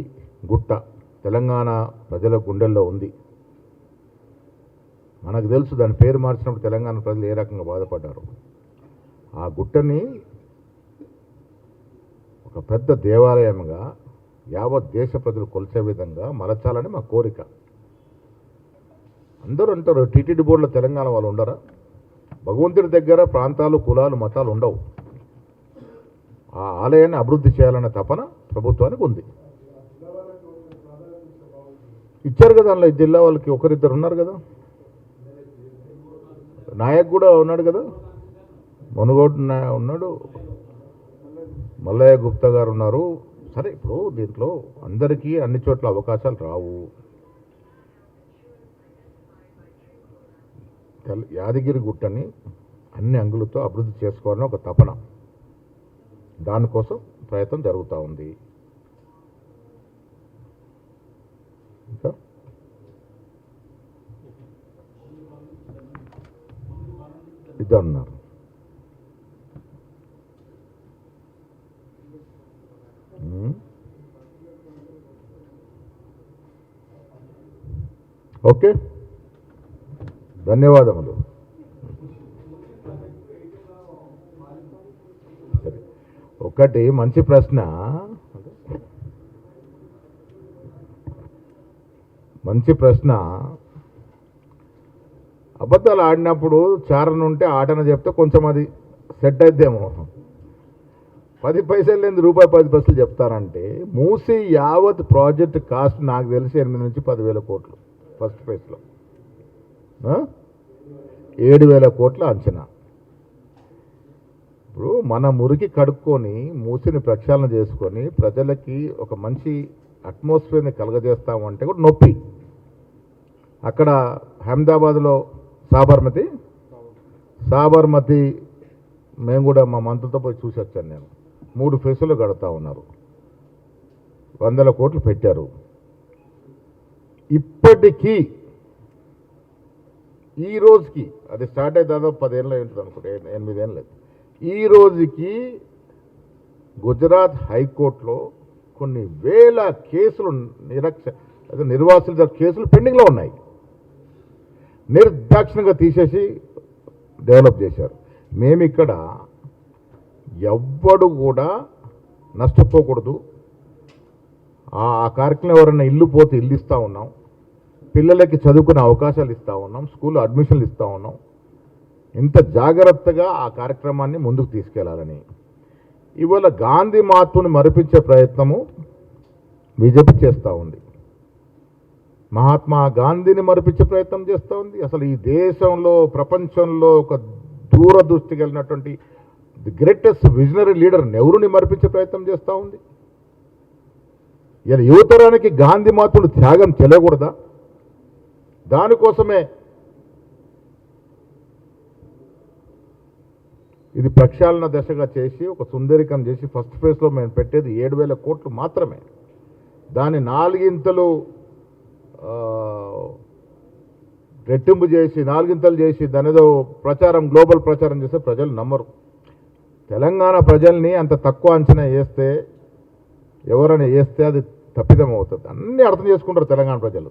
[SPEAKER 1] గుట్ట తెలంగాణ ప్రజల గుండెల్లో ఉంది. మనకు తెలుసు దాని పేరు మార్చినప్పుడు తెలంగాణ ప్రజలు ఏ రకంగా బాధపడ్డారు. ఆ గుట్టని ఒక పెద్ద దేవాలయంగా యావత్ దేశ ప్రజలు కొలిసే విధంగా మలచాలని మా కోరిక. అందరూ అంటారు టీటీడీ బోర్డులో తెలంగాణ వాళ్ళు ఉండరా? భగవంతుడి దగ్గర ప్రాంతాలు, కులాలు, మతాలు ఉండవు. ఆ ఆలయాన్ని అభివృద్ధి చేయాలనే తపన ప్రభుత్వానికి ఉంది. ఇచ్చారు కదా, అందులో జిల్లా వాళ్ళకి ఒకరిద్దరు ఉన్నారు కదా. నాయక్ కూడా ఉన్నాడు కదా, మునుగోడు ఉన్నాడు, మల్లయ్య గుప్తా గారు ఉన్నారు. సరే, ఇప్పుడు దీంట్లో అందరికీ అన్ని చోట్ల అవకాశాలు రావు. యాదగిరి గుట్టని అన్ని అంగులతో అభివృద్ధి చేసుకోవాలని ఒక తపన, దానికోసం ప్రయత్నం జరుగుతూ ఉంది. ఇంకా ఇద్దరు ఉన్నారు. ఓకే, ధన్యవాదములు. ఒకటి మంచి ప్రశ్న, అబద్ధాలు ఆడినప్పుడు చారణ ఉంటే ఆటన చెప్తే కొంచెం అది సెట్ అయిద్దేమో. 10 పైసలు లేని రూపాయి 10 పైసలు చెప్తారంటే మూసి యావత్ ప్రాజెక్ట్ కాస్ట్ నాకు తెలిసి 8 నుంచి 10,000 కోట్లు ఫస్ట్ ఫేజ్లో, 7,000 కోట్ల అంచనా. ఇప్పుడు మన మురికి కడుక్కొని మూసిని ప్రక్షాళన చేసుకొని ప్రజలకి ఒక మంచి అట్మాస్ఫియర్ని కలగజేస్తామంటే కూడా నొప్పి. అక్కడ అహ్మదాబాద్లో సాబర్మతి మేము కూడా మా మంత్రులతో పోయి చూసి వచ్చాను నేను. 3 ఫేసులు కడతా ఉన్నారు, 100 కోట్లు పెట్టారు. ఇప్పటికీ ఈ రోజుకి అది స్టార్ట్ అయితే దాదాపు 10 ఏళ్ళు ఉంటుంది అనుకుంటే, 8 ఏళ్ళు. ఈ రోజుకి గుజరాత్ హైకోర్టులో కొన్ని వేల కేసులు నిర్వాసిత కేసులు పెండింగ్లో ఉన్నాయి. నిర్దాక్షిణ్యంగా తీసేసి డెవలప్ చేశారు. మేమిక్కడ ఎవ్వడు కూడా నష్టపోకూడదు. ఆ కార్యక్రమం ఎవరైనా ఇల్లు పోతే ఇల్లు ఇస్తూ ఉన్నాం, పిల్లలకి చదువుకునే అవకాశాలు ఇస్తూ ఉన్నాం, స్కూల్లో అడ్మిషన్లు ఇస్తూ ఉన్నాం. ఇంత జాగ్రత్తగా ఆ కార్యక్రమాన్ని ముందుకు తీసుకెళ్లాలని ఇవాళ గాంధీ మహాత్ముని మరిపించే ప్రయత్నము బీజేపీ చేస్తూ ఉంది. మహాత్మా గాంధీని మరిపించే ప్రయత్నం చేస్తూ ఉంది. అసలు ఈ దేశంలో ప్రపంచంలో ఒక దూరదృష్టి కలిగినటువంటి ది గ్రేటెస్ట్ విజనరీ లీడర్ నెహ్రూని మరిపించే ప్రయత్నం చేస్తూ ఉంది. ఇలా యువతరానికి గాంధీ మహాత్ముడు త్యాగం తెలియకూడదా? దానికోసమే ఇది ప్రక్షాళన దశగా చేసి ఒక సుందరీకరణ చేసి ఫస్ట్ ఫేజ్లో మేము పెట్టేది 7,000 కోట్లు మాత్రమే. దాన్ని 4 ఇంతలు రెట్టింపు చేసి 4 ఇంతలు చేసి దాని ఏదో ప్రచారం గ్లోబల్ ప్రచారం చేస్తే ప్రజలు నమ్మరు. తెలంగాణ ప్రజల్ని అంత తక్కువ అంచనా వేస్తే ఎవరైనా వేస్తే అది తప్పిదం అవుతుంది. అన్నీ అర్థం చేసుకుంటారు తెలంగాణ ప్రజలు.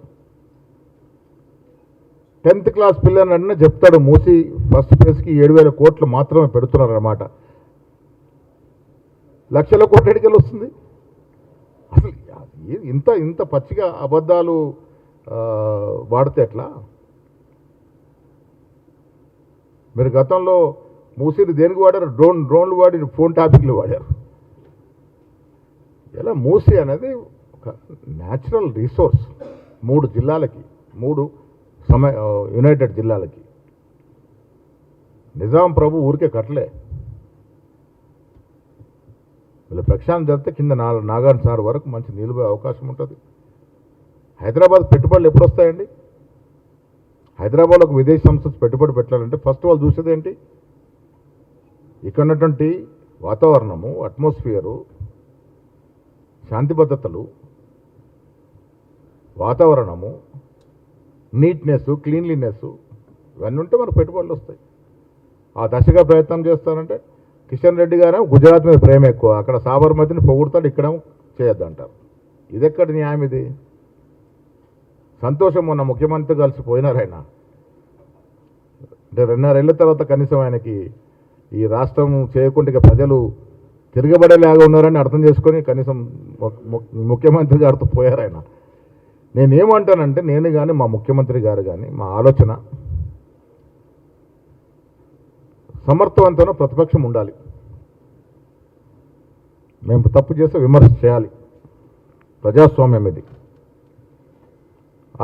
[SPEAKER 1] 10th క్లాస్ పిల్లలన్నా చెప్తాడు మూసి ఫస్ట్ ఫేజ్కి 7,000 కోట్లు మాత్రమే పెడుతున్నారన్నమాట. లక్షల కోట్ల ఎడికెళ్ళి వస్తుంది. అసలు ఇంత పచ్చిగా అబద్ధాలు వాడితే ఎట్లా? మీరు గతంలో మూసిని దేనికి వాడారు? డ్రోన్లు వాడి ఫోన్ టాపిక్లు వాడారు. ఇలా మూసి అనేది ఒక న్యాచురల్ రిసోర్స్ 3 జిల్లాలకి, 3 యునైటెడ్ జిల్లాలకి. నిజాం ప్రభు ఊరికే కట్టలే. వీళ్ళ ప్రక్షాళన జరిగితే కింద నాగార్జున సార్ వరకు మంచి నిలువే అవకాశం ఉంటుంది. హైదరాబాద్ పెట్టుబడులు ఎప్పుడు వస్తాయండి? హైదరాబాద్లో ఒక విదేశీ సంస్థ పెట్టుబడి పెట్టాలంటే ఫస్ట్ వాళ్ళు చూసేది ఏంటి? ఇక్కడ ఉన్నటువంటి వాతావరణము, అట్మాస్ఫియరు, శాంతి భద్రతలు, వాతావరణము, నీట్నెస్, క్లీన్లీనెస్ ఇవన్నీ ఉంటే మనకు పెట్టుబడులు వస్తాయి. ఆ దశగా ప్రయత్నం చేస్తానంటే కిషన్ రెడ్డి గారు గుజరాత్ మీద ప్రేమ ఎక్కువ, అక్కడ సాబర్మతిని పొగుడుతాడు, ఇక్కడ చేయొద్దంటారు. ఇదెక్కడ న్యాయం? ఇది సంతోషం. మొన్న ముఖ్యమంత్రి కలిసి పోయినారు ఆయన. అంటే 2.5 ఏళ్ళ తర్వాత కనీసం ఆయనకి ఈ రాష్ట్రం చేయకుండా ప్రజలు తిరగబడేలాగా ఉన్నారని అర్థం చేసుకొని కనీసం ముఖ్యమంత్రి గారితో పోయారు ఆయన. నేనేమంటానంటే నేను కానీ మా ముఖ్యమంత్రి గారు కానీ మా ఆలోచన సమర్థవంతమైన ప్రతిపక్షం ఉండాలి. మేము తప్పు చేస్తే విమర్శ చేయాలి. ప్రజాస్వామ్యం ఇది,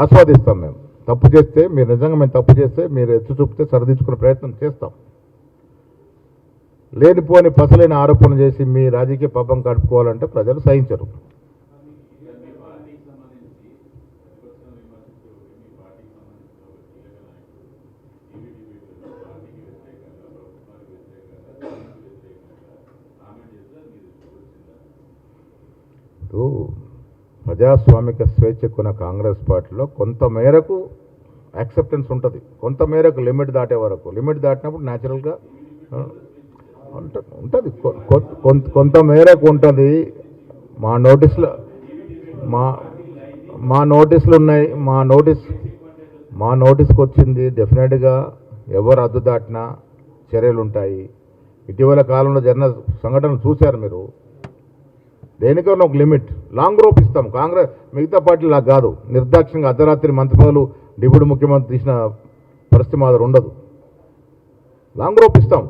[SPEAKER 1] ఆస్వాదిస్తాం. మేము తప్పు చేస్తే మీరు నిజంగా మేము తప్పు చేస్తే మీరు ఎత్తి చూపితే సరిదిద్దుకునే ప్రయత్నం చేస్తాం. లేనిపోని పసలేని ఆరోపణలు చేసి మీ రాజకీయ పబ్బం గడుపుకోవాలంటే ప్రజలు సహించరు. ప్రజాస్వామిక స్వేచ్ఛకున్న కాంగ్రెస్ పార్టీలో కొంత మేరకు యాక్సెప్టెన్స్ ఉంటుంది, కొంత మేరకు లిమిట్ దాటే వరకు. లిమిట్ దాటినప్పుడు న్యాచురల్గా ఉంటుంది, కొంత మేరకు ఉంటుంది. మా నోటీసులు ఉన్నాయి. మా నోటీస్కి వచ్చింది. డెఫినెట్గా ఎవరు అద్దు దాటినా చర్యలు ఉంటాయి. ఇటీవల కాలంలో జరిగిన సంఘటనలు చూశారు మీరు. దేనికన్నా ఒక లిమిట్, లాంగ్ రోప్ ఇస్తాం. కాంగ్రెస్ మిగతా పార్టీలా కాదు, నిర్దాక్షిణ్యంగా అర్ధరాత్రి మంత్రి పదవులు డిప్యూటీ ముఖ్యమంత్రి తీసిన పరిస్థితి మాదిరి ఉండదు. లాంగ్ రోప్ ఇస్తాం.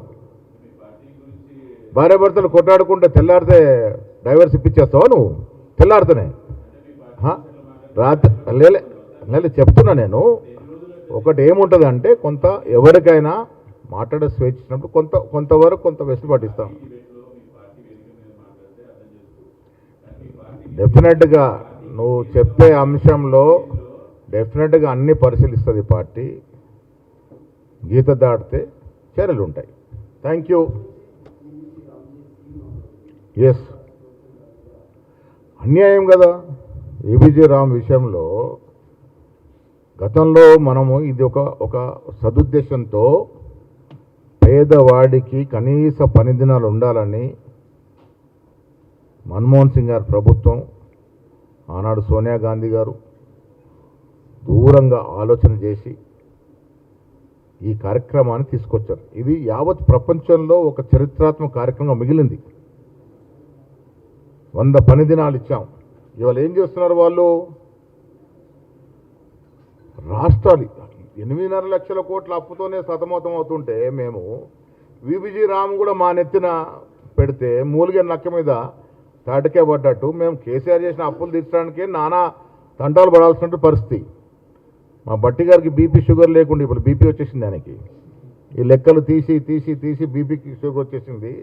[SPEAKER 1] భార్యాభర్తలు కొట్టాడుకుంటే తెల్లారితే డైవర్స్ ఇప్పించేస్తావా నువ్వు? తెల్లారితేనే రాత్రి లేలే చెప్తున్నా నేను. ఒకటి ఏముంటుంది అంటే కొంత ఎవరికైనా మాట్లాడే స్వేచ్ఛ ఇచ్చినప్పుడు కొంతవరకు కొంత వెసులుబాటు ఇస్తాం. డెఫినెట్గా నువ్వు చెప్పే అంశంలో డెఫినెట్గా అన్ని పరిశీలిస్తుంది పార్టీ. గీత దాటితే చర్యలు ఉంటాయి. Thank you. ఎస్, అన్యాయం కదా ఏబీజీ రామ్ విషయంలో. గతంలో మనము ఇది ఒక సదుద్దేశంతో పేదవాడికి కనీస పని దినాలు ఉండాలని మన్మోహన్ సింగ్ గారి ప్రభుత్వం, ఆనాడు సోనియా గాంధీ గారు దూరంగా ఆలోచన చేసి ఈ కార్యక్రమాన్ని తీసుకొచ్చారు. ఇది యావత్ ప్రపంచంలో ఒక చరిత్రాత్మక కార్యక్రమంగా మిగిలింది. 100 పని దినాలు ఇచ్చాం. ఇవాళ ఏం చేస్తున్నారు వాళ్ళు? రాష్ట్రాలు 8.5 లక్షల కోట్ల అప్పుతోనే సతమతం అవుతుంటే మేము వీబీజీ రామ్ కూడా మా నెత్తిన పెడితే మూలిగే నక్క మీద తాటికే పడ్డట్టు మేము కేసీఆర్ చేసిన అప్పులు తీర్చడానికే నానా తంటాలు పడాల్సిన పరిస్థితి. మా బట్టి గారికి బీపీ షుగర్ లేకుండా ఇప్పుడు బీపీ వచ్చేసింది. దానికి ఈ లెక్కలు తీసి తీసి తీసి బీపీకి షుగర్ వచ్చేసింది.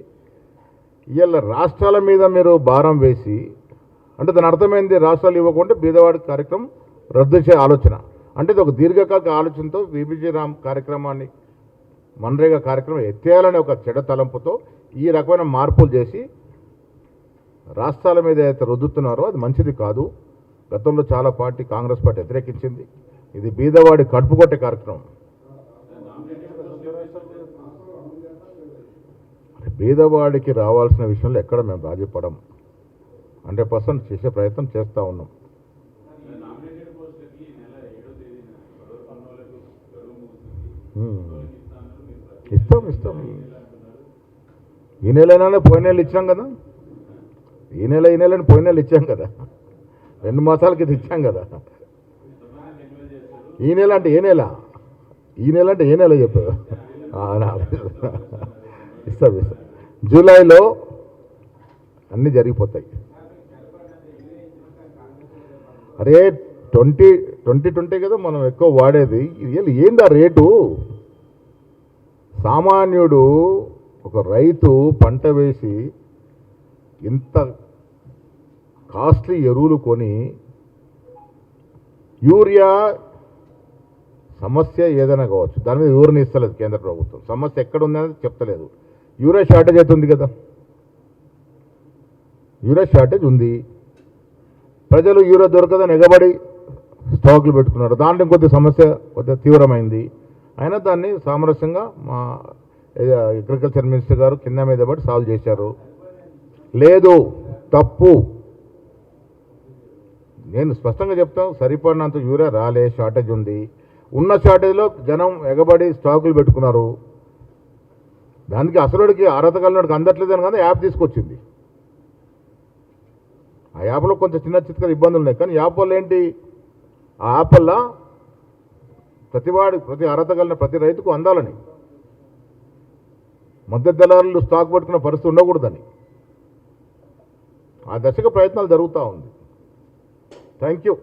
[SPEAKER 1] ఇవాళ రాష్ట్రాల మీద మీరు భారం వేసి, అంటే దాని అర్థమైంది రాష్ట్రాలు ఇవ్వకుండా బీదవాడి కార్యక్రమం రద్దు చేసే ఆలోచన. అంటే ఇది ఒక దీర్ఘకాలిక ఆలోచనతో వీబీజీ రామ్ కార్యక్రమాన్ని, మన్రేగా కార్యక్రమం ఎత్తేయాలనే ఒక చెడ తలంపుతో ఈ రకమైన మార్పులు చేసి రాష్ట్రాల మీద అయితే రుద్దుతున్నారో అది మంచిది కాదు. గతంలో చాలా పార్టీ, కాంగ్రెస్ పార్టీ వ్యతిరేకించింది. ఇది బీదవాడి కడుపు కొట్టే కార్యక్రమం. బీదవాడికి రావాల్సిన విషయంలో ఎక్కడ మేము రాజీపడం. 100% చేసే ప్రయత్నం చేస్తూ ఉన్నాం. ఇస్తాం. ఈ నెలైనా పోయిన నెలలు ఇచ్చాం కదా. ఈ నెలని పోయిన నెలలు ఇచ్చాం కదా. 2 మాసాల క్రితం ఇచ్చాం కదా. ఈ నెల అంటే ఏ నెల? ఈ నెల అంటే ఏ నెల చెప్పు. ఇస్తాం. జూలైలో అన్నీ జరిగిపోతాయి. అరే 2020 కదా మనం ఎక్కువ వాడేది. ఏంది ఆ రేటు? సామాన్యుడు ఒక రైతు పంట వేసి ఇంత కాస్ట్లీ ఎరువులు కొని, యూరియా సమస్య ఏదైనా కావచ్చు, దాని మీద వివరణ ఇస్తలేదు కేంద్ర ప్రభుత్వం. సమస్య ఎక్కడ ఉందనేది చెప్తలేదు. యూరియా షార్టేజ్ అయితే ఉంది కదా. యూరియా షార్టేజ్ ఉంది. ప్రజలు యూరియా దొరకదని ఎగబడి స్టాకులు పెట్టుకున్నారు. దాంట్లో కొద్ది సమస్య కొద్దిగా తీవ్రమైంది. అయినా దాన్ని సామరస్యంగా మా అగ్రికల్చర్ మినిస్టర్ గారు కింద మీద పడి సాల్వ్ చేశారు. లేదు, తప్పు. నేను స్పష్టంగా చెప్తాను, సరిపడినంత యూరియా రాలే, షార్టేజ్ ఉంది. ఉన్న షార్టేజ్లో జనం ఎగబడి స్టాకులు పెట్టుకున్నారు. దానికి అసలుడికి అర్హత కలిగినడికి అందట్లేదని కదా యాప్ తీసుకొచ్చింది. ఆ యాప్లో కొంచెం చిన్న చిన్న ఇబ్బందులు ఉన్నాయి. కానీ యాప్ వల్ల ఏంటి? ఆ యాప్ వల్ల ప్రతి అర్హత కలిగిన ప్రతి రైతుకు అందాలని, మధ్య దళారులు స్టాక్ పట్టుకున్న పరిస్థితి ఉండకూడదని ఆ దశగా ప్రయత్నాలు జరుగుతూ ఉంది. Thank you.